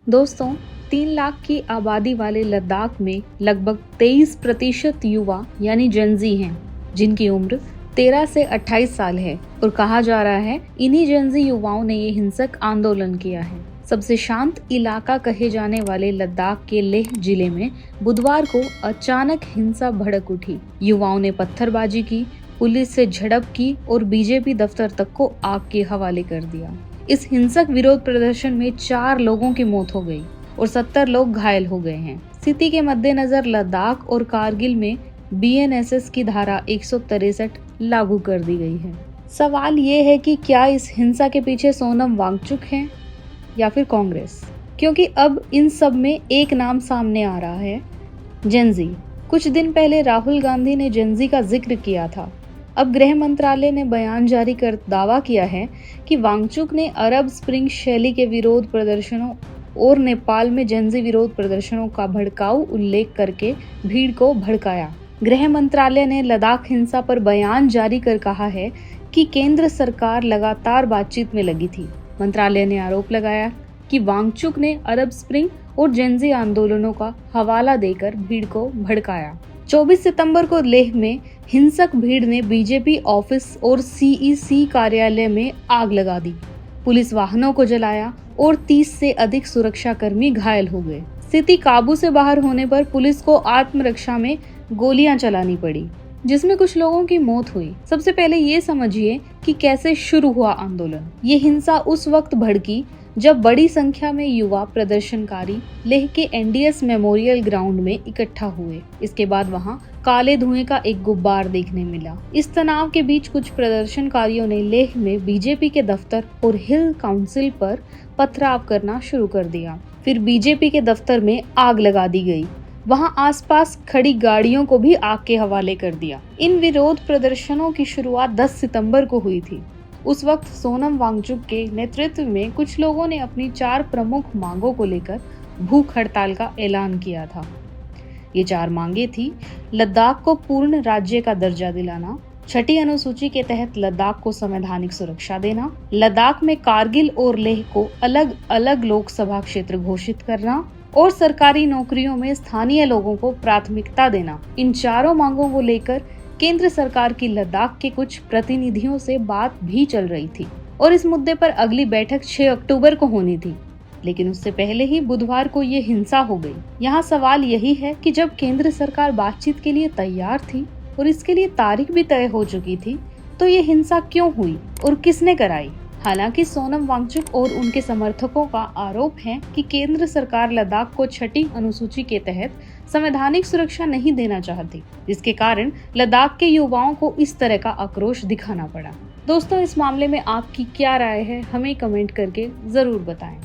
दोस्तों, 3 लाख की आबादी वाले लद्दाख में लगभग 23% युवा यानी जेनजी हैं, जिनकी उम्र 13 से 28 साल है और कहा जा रहा है इन्हीं जेनजी युवाओं ने ये हिंसक आंदोलन किया है। सबसे शांत इलाका कहे जाने वाले लद्दाख के लेह जिले में बुधवार को अचानक हिंसा भड़क उठी। युवाओं ने पत्थरबाजी की, पुलिस से झड़प की और बीजेपी दफ्तर तक को आग के हवाले कर दिया। इस हिंसक विरोध प्रदर्शन में 4 लोगों की मौत हो गई और 70 लोग घायल हो गए हैं। स्थिति के मद्देनजर लद्दाख और कारगिल में BNSS की धारा 163 लागू कर दी गई है। सवाल ये है कि क्या इस हिंसा के पीछे सोनम वांगचुक हैं या फिर कांग्रेस, क्योंकि अब इन सब में एक नाम सामने आ रहा है, जेनजी। कुछ दिन पहले राहुल गांधी ने जेनजी का जिक्र किया था। अब गृह मंत्रालय ने बयान जारी कर दावा किया है कि वांगचुक ने अरब स्प्रिंग शैली के विरोध प्रदर्शनों और नेपाल में जेनजी विरोध प्रदर्शनों का भड़काऊ उल्लेख करके भीड़ को भड़काया। गृह मंत्रालय ने लद्दाख हिंसा पर बयान जारी कर कहा है कि केंद्र सरकार लगातार बातचीत में लगी थी। मंत्रालय ने आरोप लगाया कि वांगचुक ने अरब स्प्रिंग और जेनजी आंदोलनों का हवाला देकर भीड़ को भड़काया। 24 सितंबर को लेह में हिंसक भीड़ ने बीजेपी ऑफिस और CEC कार्यालय में आग लगा दी। पुलिस वाहनों को जलाया और 30 से अधिक सुरक्षाकर्मी घायल हो गए। स्थिति काबू से बाहर होने पर पुलिस को आत्मरक्षा में गोलियां चलानी पड़ी, जिसमें कुछ लोगों की मौत हुई। सबसे पहले ये समझिए कि कैसे शुरू हुआ आंदोलन। ये हिंसा उस वक्त भड़की जब बड़ी संख्या में युवा प्रदर्शनकारी लेह के NDS मेमोरियल ग्राउंड में इकट्ठा हुए। इसके बाद वहां काले धुएं का एक गुब्बार देखने मिला। इस तनाव के बीच कुछ प्रदर्शनकारियों ने लेह में बीजेपी के दफ्तर और हिल काउंसिल पर पथराव करना शुरू कर दिया। फिर बीजेपी के दफ्तर में आग लगा दी गई। वहां आसपास खड़ी गाड़ियों को भी आग के हवाले कर दिया। इन विरोध प्रदर्शनों की शुरुआत 10 सितंबर को हुई थी। उस वक्त सोनम वांगचुक के नेतृत्व में कुछ लोगों ने अपनी 4 प्रमुख मांगों को लेकर भूख हड़ताल का ऐलान किया था। ये 4 मांगे थी: लद्दाख को पूर्ण राज्य का दर्जा दिलाना, 6ठी अनुसूची के तहत लद्दाख को संवैधानिक सुरक्षा देना, लद्दाख में कारगिल और लेह को अलग अलग लोकसभा क्षेत्र घोषित करना और सरकारी नौकरियों में स्थानीय लोगों को प्राथमिकता देना। इन 4 मांगों को लेकर केंद्र सरकार की लद्दाख के कुछ प्रतिनिधियों से बात भी चल रही थी और इस मुद्दे पर अगली बैठक 6 अक्टूबर को होनी थी। लेकिन उससे पहले ही बुधवार को ये हिंसा हो गई। यहाँ सवाल यही है कि जब केंद्र सरकार बातचीत के लिए तैयार थी और इसके लिए तारीख भी तय हो चुकी थी, तो ये हिंसा क्यों हुई और किसने कराई? हालांकि सोनम वांगचुक और उनके समर्थकों का आरोप है कि केंद्र सरकार लद्दाख को 6ठी अनुसूची के तहत संवैधानिक सुरक्षा नहीं देना चाहती, जिसके कारण लद्दाख के युवाओं को इस तरह का आक्रोश दिखाना पड़ा। दोस्तों, इस मामले में आपकी क्या राय है, हमें कमेंट करके जरूर बताएं।